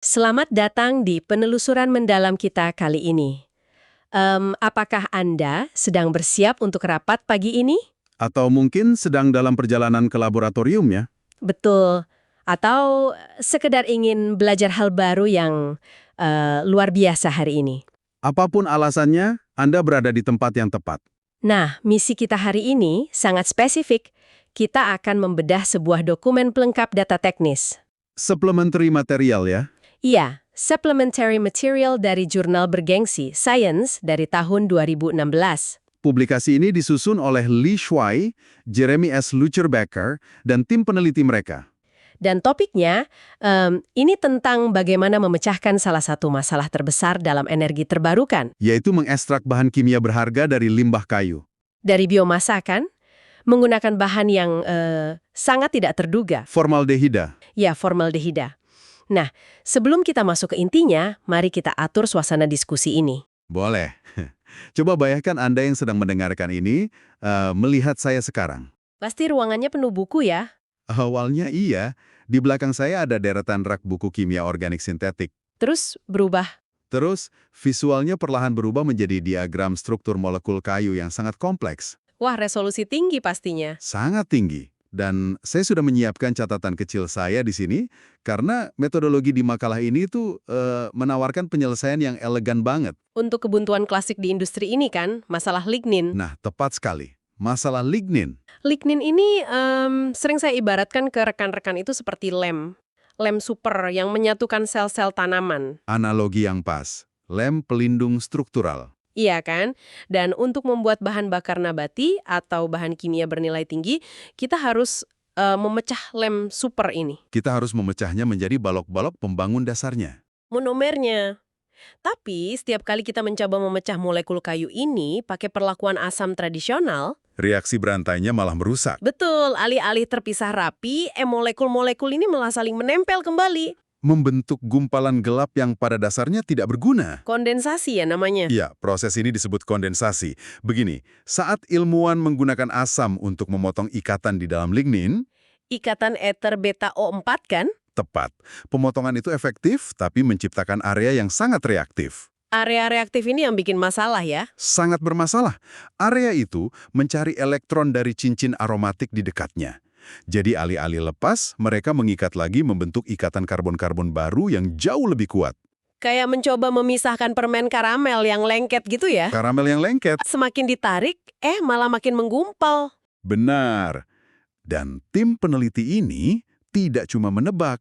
Selamat datang di penelusuran mendalam kita kali ini. Apakah Anda sedang bersiap untuk rapat pagi ini? Atau mungkin sedang dalam perjalanan ke laboratorium ya? Betul. Atau sekedar ingin belajar hal baru yang luar biasa hari ini? Apapun alasannya, Anda berada di tempat yang tepat. Nah, misi kita hari ini sangat spesifik. Kita akan membedah sebuah dokumen pelengkap data teknis. Supplementary material ya? Iya, supplementary material dari jurnal bergengsi Science dari tahun 2016. Publikasi ini disusun oleh Li Shuai, Jeremy S. Lucherbacker, dan tim peneliti mereka. Dan topiknya, ini tentang bagaimana memecahkan salah satu masalah terbesar dalam energi terbarukan. Yaitu mengekstrak bahan kimia berharga dari limbah kayu. Dari biomasa kan? Menggunakan bahan yang sangat tidak terduga. Formaldehida. Ya, formaldehida. Nah, sebelum kita masuk ke intinya, mari kita atur suasana diskusi ini. Boleh. Coba bayangkan Anda yang sedang mendengarkan ini, melihat saya sekarang. Pasti ruangannya penuh buku ya? Awalnya iya, di belakang saya ada deretan rak buku kimia organik sintetik. Terus berubah. Terus, visualnya perlahan berubah menjadi diagram struktur molekul kayu yang sangat kompleks. Wah, resolusi tinggi pastinya. Sangat tinggi. Dan saya sudah menyiapkan catatan kecil saya di sini, karena metodologi di makalah ini tuh menawarkan penyelesaian yang elegan banget. Untuk kebuntuan klasik di industri ini kan, masalah lignin. Nah, tepat sekali. Masalah lignin. Lignin ini sering saya ibaratkan ke rekan-rekan itu seperti lem. Lem super yang menyatukan sel-sel tanaman. Analogi yang pas. Lem pelindung struktural. Iya kan? Dan untuk membuat bahan bakar nabati atau bahan kimia bernilai tinggi, kita harus memecah lem super ini. Kita harus memecahnya menjadi balok-balok pembangun dasarnya. Monomernya. Tapi setiap kali kita mencoba memecah molekul kayu ini pakai perlakuan asam tradisional, Reaksi berantainya malah merusak. betul, alih-alih terpisah rapi, molekul-molekul ini malah saling menempel kembali. Membentuk gumpalan gelap yang pada dasarnya tidak berguna. Kondensasi ya namanya. Ya, proses ini disebut kondensasi. Begini, saat ilmuwan menggunakan asam untuk memotong ikatan di dalam lignin, Ikatan eter beta O4 kan? tepat. Pemotongan itu efektif, tapi menciptakan area yang sangat reaktif. Area reaktif ini yang bikin masalah ya. Sangat bermasalah. Area itu mencari elektron dari cincin aromatik di dekatnya. Jadi alih-alih lepas, mereka mengikat lagi membentuk ikatan karbon-karbon baru yang jauh lebih kuat. Kayak mencoba memisahkan permen karamel yang lengket gitu ya. Karamel yang lengket. Semakin ditarik, malah makin menggumpal. Benar. Dan tim peneliti ini tidak cuma menebak.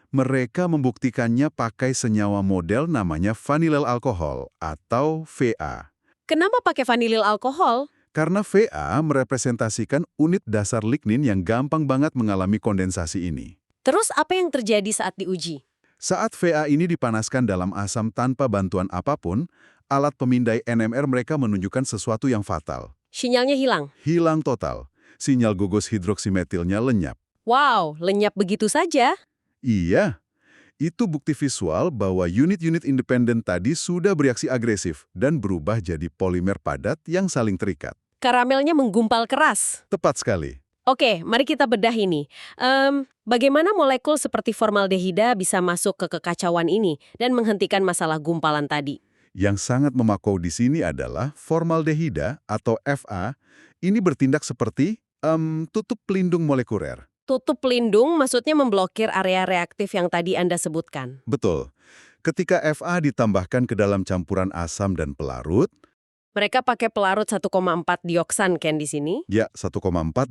Mereka membuktikannya pakai senyawa model namanya vanillyl alkohol atau VA. Kenapa pakai vanilil alkohol? Karena VA merepresentasikan unit dasar lignin yang gampang banget mengalami kondensasi ini. Terus apa yang terjadi saat diuji? Saat VA ini dipanaskan dalam asam tanpa bantuan apapun, alat pemindai NMR mereka menunjukkan sesuatu yang fatal. Sinyalnya hilang. Hilang total. Sinyal gugos hidroksimetilnya lenyap. Wow, lenyap begitu saja. Iya, itu bukti visual bahwa unit-unit independen tadi sudah bereaksi agresif dan berubah jadi polimer padat yang saling terikat. Karamelnya menggumpal keras. Tepat sekali. Oke, mari kita bedah ini. Bagaimana molekul seperti formaldehida bisa masuk ke kekacauan ini dan menghentikan masalah gumpalan tadi? Yang sangat memakau di sini adalah formaldehida atau Fa, ini bertindak seperti tutup pelindung molekuler. Tutup pelindung maksudnya memblokir area reaktif yang tadi Anda sebutkan. Betul. Ketika Fa ditambahkan ke dalam campuran asam dan pelarut, Mereka pakai pelarut 1,4 dioksan kan di sini? ya 1,4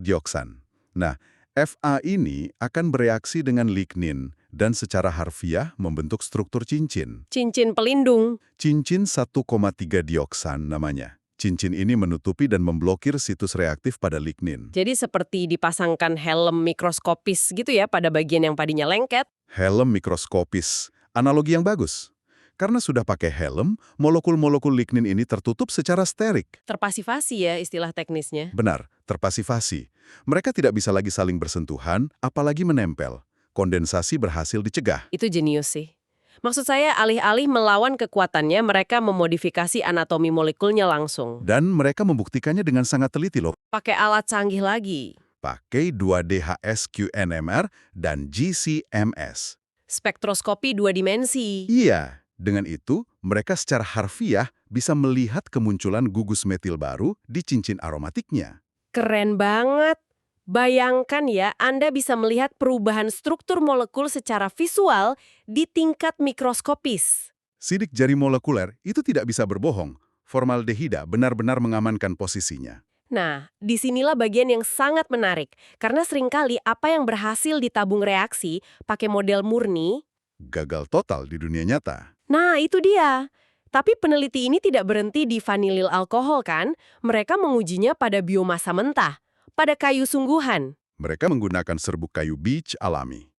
dioksan. Nah, Fa ini akan bereaksi dengan lignin dan secara harfiah membentuk struktur cincin. Cincin pelindung. Cincin 1,3 dioksan namanya. Cincin ini menutupi dan memblokir situs reaktif pada lignin. Jadi seperti dipasangkan helm mikroskopis gitu ya pada bagian yang tadinya lengket. Helm mikroskopis, analogi yang bagus. Karena sudah pakai helm, molekul-molekul lignin ini tertutup secara sterik. Terpasifasi ya istilah teknisnya. Benar, terpasifasi. Mereka tidak bisa lagi saling bersentuhan, apalagi menempel. Kondensasi berhasil dicegah. Itu jenius sih. Maksud saya alih-alih melawan kekuatannya, mereka memodifikasi anatomi molekulnya langsung. Dan mereka membuktikannya dengan sangat teliti loh. Pakai alat canggih lagi. Pakai 2D HSQ-NMR dan GC-MS. spektroskopi 2 dimensi. Iya, dengan itu mereka secara harfiah bisa melihat kemunculan gugus metil baru di cincin aromatiknya. Keren banget. Bayangkan ya, Anda bisa melihat perubahan struktur molekul secara visual di tingkat mikroskopis. Sidik jari molekuler itu tidak bisa berbohong. Formaldehida benar-benar mengamankan posisinya. Nah, disinilah bagian yang sangat menarik. Karena seringkali apa yang berhasil ditabung reaksi pakai model murni, Gagal total di dunia nyata. nah itu dia. Tapi peneliti ini tidak berhenti di vanilil alkohol kan? Mereka mengujinya pada biomasa mentah, pada kayu sungguhan. Mereka menggunakan serbuk kayu beech alami.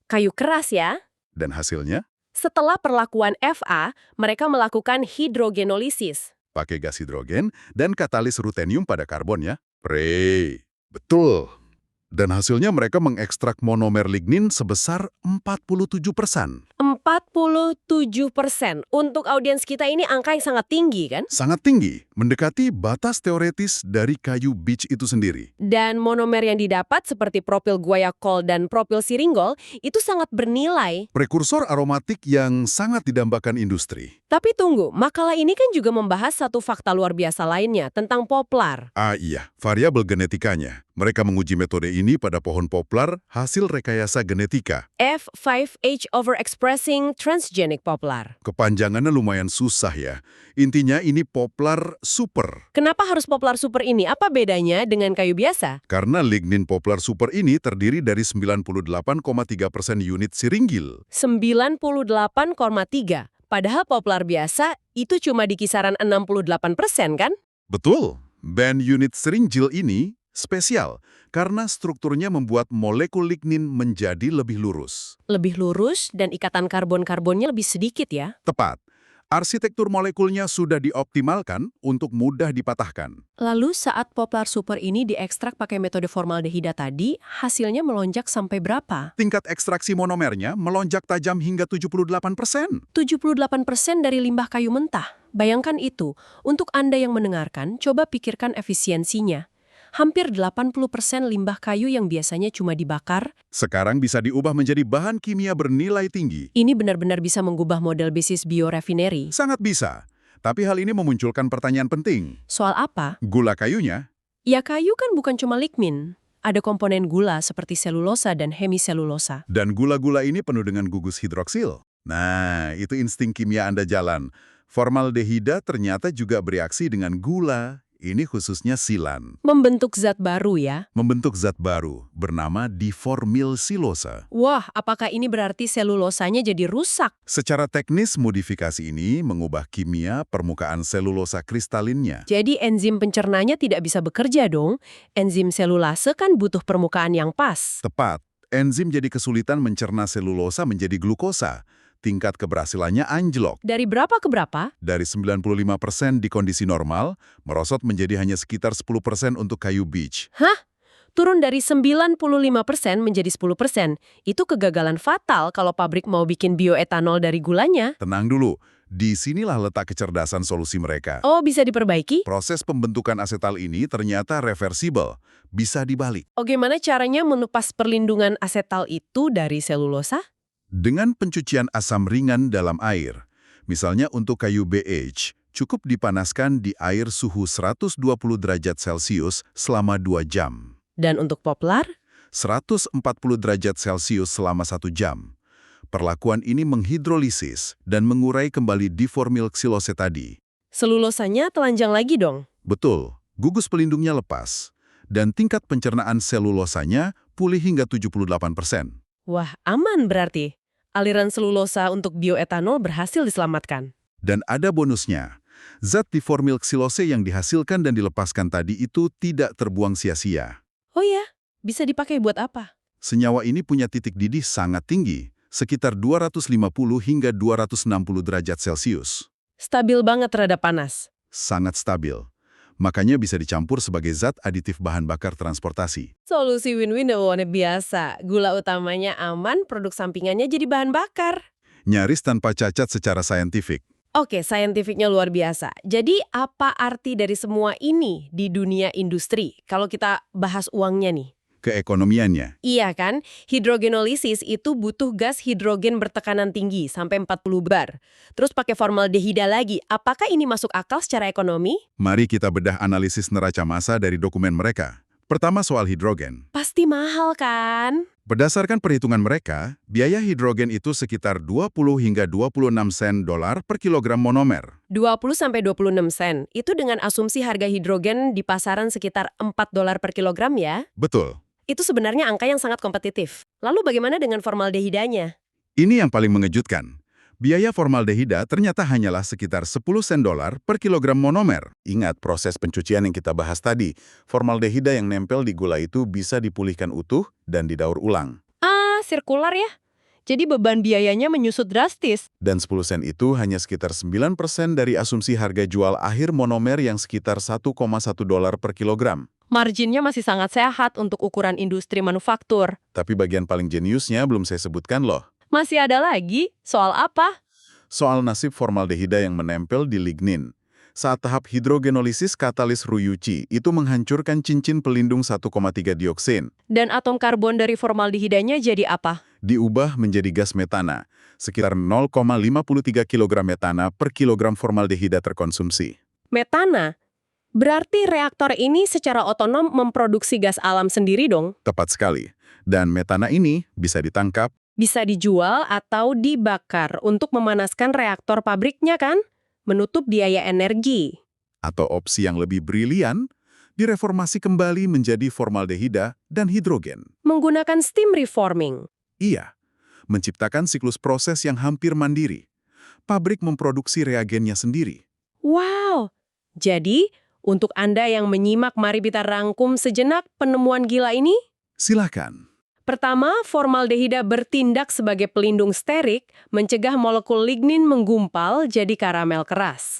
Kayu keras ya. Dan hasilnya, Setelah perlakuan Fa, mereka melakukan hidrogenolisis. pakai gas hidrogen dan katalis rutenium pada karbon ya. Betul. Dan hasilnya mereka mengekstrak monomer lignin sebesar 47%. 47%. Untuk audiens kita ini angka yang sangat tinggi kan? Sangat tinggi, mendekati batas teoretis dari kayu beech itu sendiri. Dan monomer yang didapat seperti propil guaiacol dan propil siringgol itu sangat bernilai. Prekursor aromatik yang sangat didambakan industri. Tapi tunggu, makalah ini kan juga membahas satu fakta luar biasa lainnya tentang poplar. Ah iya, variabel genetikanya. Mereka menguji metode ini pada pohon poplar hasil rekayasa genetika. F5H overexpressing transgenic poplar. Kepanjangannya lumayan susah ya. Intinya ini poplar super. Kenapa harus poplar super ini? Apa bedanya dengan kayu biasa? Karena lignin poplar super ini terdiri dari 98,3% unit siringgil. 98,3. Padahal poplar biasa itu cuma di kisaran 68% kan? Betul. Band unit siringgil ini spesial karena strukturnya membuat molekul lignin menjadi lebih lurus. Lebih lurus dan ikatan karbon-karbonnya lebih sedikit ya. Tepat. Arsitektur molekulnya sudah dioptimalkan untuk mudah dipatahkan. Lalu saat poplar super ini diekstrak pakai metode formaldehida tadi, hasilnya melonjak sampai berapa? Tingkat ekstraksi monomernya melonjak tajam hingga 78%. 78% dari limbah kayu mentah. Bayangkan itu. Untuk Anda yang mendengarkan, coba pikirkan efisiensinya. Hampir 80% limbah kayu yang biasanya cuma dibakar, Sekarang bisa diubah menjadi bahan kimia bernilai tinggi. ini benar-benar bisa mengubah model bisnis biorefinery. Sangat bisa. Tapi hal ini memunculkan pertanyaan penting. Soal apa? Gula kayunya, Ya kayu kan bukan cuma lignin. Ada komponen gula seperti selulosa dan hemiselulosa. dan gula-gula ini penuh dengan gugus hidroksil. Nah, itu insting kimia Anda jalan. Formaldehida ternyata juga bereaksi dengan gula. Ini khususnya silan. Membentuk zat baru ya. Membentuk zat baru bernama diformil silosa. Wah, apakah ini berarti selulosanya jadi rusak? Secara teknis, modifikasi ini mengubah kimia permukaan selulosa kristalinnya. Jadi enzim pencernanya tidak bisa bekerja dong. Enzim selulase kan butuh permukaan yang pas. Tepat, enzim jadi kesulitan mencerna selulosa menjadi glukosa. Tingkat keberhasilannya anjlok. Dari berapa ke berapa? Dari 95% di kondisi normal, merosot menjadi hanya sekitar 10% untuk kayu beech. Hah? Turun dari 95% menjadi 10%. Itu kegagalan fatal kalau pabrik mau bikin bioetanol dari gulanya. Tenang dulu, disinilah letak kecerdasan solusi mereka. Oh, bisa diperbaiki? Proses pembentukan asetal ini ternyata reversibel, bisa dibalik. Oh, gimana caranya menupas perlindungan asetal itu dari selulosa? Dengan pencucian asam ringan dalam air. Misalnya untuk kayu BH, cukup dipanaskan di air suhu 120 derajat Celcius selama 2 jam. Dan untuk poplar? 140 derajat Celcius selama 1 jam. Perlakuan ini menghidrolisis dan mengurai kembali diformil xilose tadi. Selulosanya telanjang lagi dong. Betul, gugus pelindungnya lepas. Dan tingkat pencernaan selulosanya pulih hingga 78%. Wah, aman berarti. Aliran selulosa untuk bioetanol berhasil diselamatkan. Dan ada bonusnya. Zat diformil xilose yang dihasilkan dan dilepaskan tadi itu tidak terbuang sia-sia. Oh ya, bisa dipakai buat apa? Senyawa ini punya titik didih sangat tinggi, sekitar 250 hingga 260 derajat Celcius. Stabil banget terhadap panas. Sangat stabil. Makanya bisa dicampur sebagai zat aditif bahan bakar transportasi. Solusi win-win biasa. Gula utamanya aman, produk sampingannya jadi bahan bakar. Nyaris tanpa cacat secara saintifik. Oke, saintifiknya luar biasa. Jadi apa arti dari semua ini di dunia industri? Kalau kita bahas uangnya nih. keekonomiannya. Iya kan? Hidrogenolisis itu butuh gas hidrogen bertekanan tinggi, sampai 40 bar. Terus pakai formaldehida lagi. Apakah ini masuk akal secara ekonomi? Mari kita bedah analisis neraca massa dari dokumen mereka. Pertama soal hidrogen. Pasti mahal kan? Berdasarkan perhitungan mereka, biaya hidrogen itu sekitar 20 hingga 26 sen dolar per kilogram monomer. 20–26 sen. Itu dengan asumsi harga hidrogen di pasaran sekitar 4 dolar per kilogram ya? Betul. Itu sebenarnya angka yang sangat kompetitif. Lalu bagaimana dengan formaldehidanya? Ini yang paling mengejutkan. Biaya formaldehida ternyata hanyalah sekitar 10 sen dolar per kilogram monomer. Ingat proses pencucian yang kita bahas tadi. Formaldehida yang nempel di gula itu bisa dipulihkan utuh dan didaur ulang. Ah, sirkular ya? Jadi beban biayanya menyusut drastis. Dan 10 sen itu hanya sekitar 9% dari asumsi harga jual akhir monomer yang sekitar 1,1 dolar per kilogram. Marginnya masih sangat sehat untuk ukuran industri manufaktur. Tapi bagian paling jeniusnya belum saya sebutkan loh. Masih ada lagi? Soal apa? Soal nasib formaldehida yang menempel di lignin. Saat tahap hidrogenolisis katalis Ryuichi itu menghancurkan cincin pelindung 1,3 dioksin. Dan atom karbon dari formaldehidanya jadi apa? Diubah menjadi gas metana, sekitar 0,53 kg metana per kilogram formaldehida terkonsumsi. Metana? Berarti reaktor ini secara otonom memproduksi gas alam sendiri dong? Tepat sekali. Dan metana ini bisa ditangkap, Bisa dijual atau dibakar untuk memanaskan reaktor pabriknya kan? Menutup biaya energi. atau opsi yang lebih brilian, direformasi kembali menjadi formaldehida dan hidrogen. Menggunakan steam reforming. Iya, menciptakan siklus proses yang hampir mandiri. Pabrik memproduksi reagennya sendiri. Wow! Jadi, untuk Anda yang menyimak, mari kita rangkum sejenak penemuan gila ini. Silakan. Pertama, formaldehida bertindak sebagai pelindung sterik, mencegah molekul lignin menggumpal jadi karamel keras.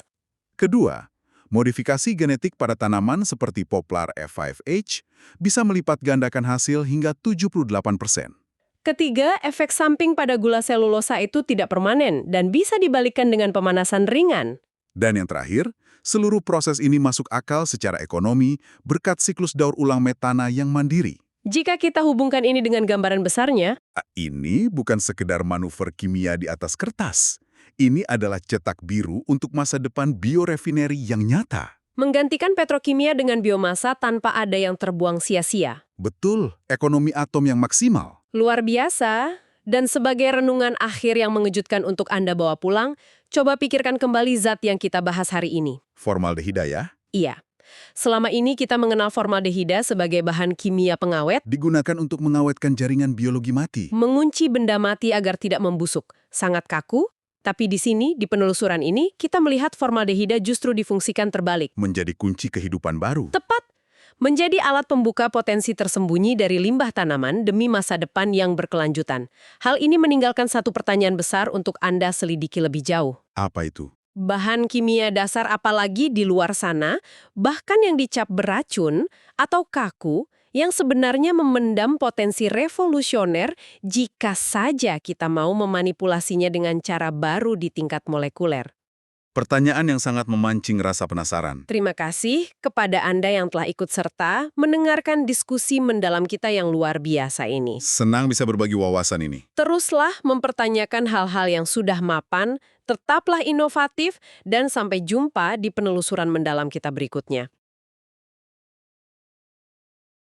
Kedua, modifikasi genetik pada tanaman seperti poplar F5H bisa melipat gandakan hasil hingga 78%. Ketiga, efek samping pada gula selulosa itu tidak permanen dan bisa dibalikkan dengan pemanasan ringan. Dan yang terakhir, seluruh proses ini masuk akal secara ekonomi berkat siklus daur ulang metana yang mandiri. Jika kita hubungkan ini dengan gambaran besarnya, Ini bukan sekedar manuver kimia di atas kertas. Ini adalah cetak biru untuk masa depan biorefinery yang nyata. menggantikan petrokimia dengan biomasa tanpa ada yang terbuang sia-sia. Betul, ekonomi atom yang maksimal. Luar biasa. Dan sebagai renungan akhir yang mengejutkan untuk Anda bawa pulang, coba pikirkan kembali zat yang kita bahas hari ini. Formaldehida ya, Iya. Selama ini kita mengenal formaldehida sebagai bahan kimia pengawet, digunakan untuk mengawetkan jaringan biologi mati. mengunci benda mati agar tidak membusuk. Sangat kaku, tapi di sini, di penelusuran ini, kita melihat formaldehida justru difungsikan terbalik. Menjadi kunci kehidupan baru. Tepat, menjadi alat pembuka potensi tersembunyi dari limbah tanaman demi masa depan yang berkelanjutan. Hal ini meninggalkan satu pertanyaan besar untuk Anda selidiki lebih jauh. Apa itu? Bahan kimia dasar apalagi di luar sana, bahkan yang dicap beracun atau kaku, yang sebenarnya memendam potensi revolusioner jika saja kita mau memanipulasinya dengan cara baru di tingkat molekuler. Pertanyaan yang sangat memancing rasa penasaran. Terima kasih kepada Anda yang telah ikut serta mendengarkan diskusi mendalam kita yang luar biasa ini. Senang bisa berbagi wawasan ini. Teruslah mempertanyakan hal-hal yang sudah mapan, tetaplah inovatif, dan sampai jumpa di penelusuran mendalam kita berikutnya.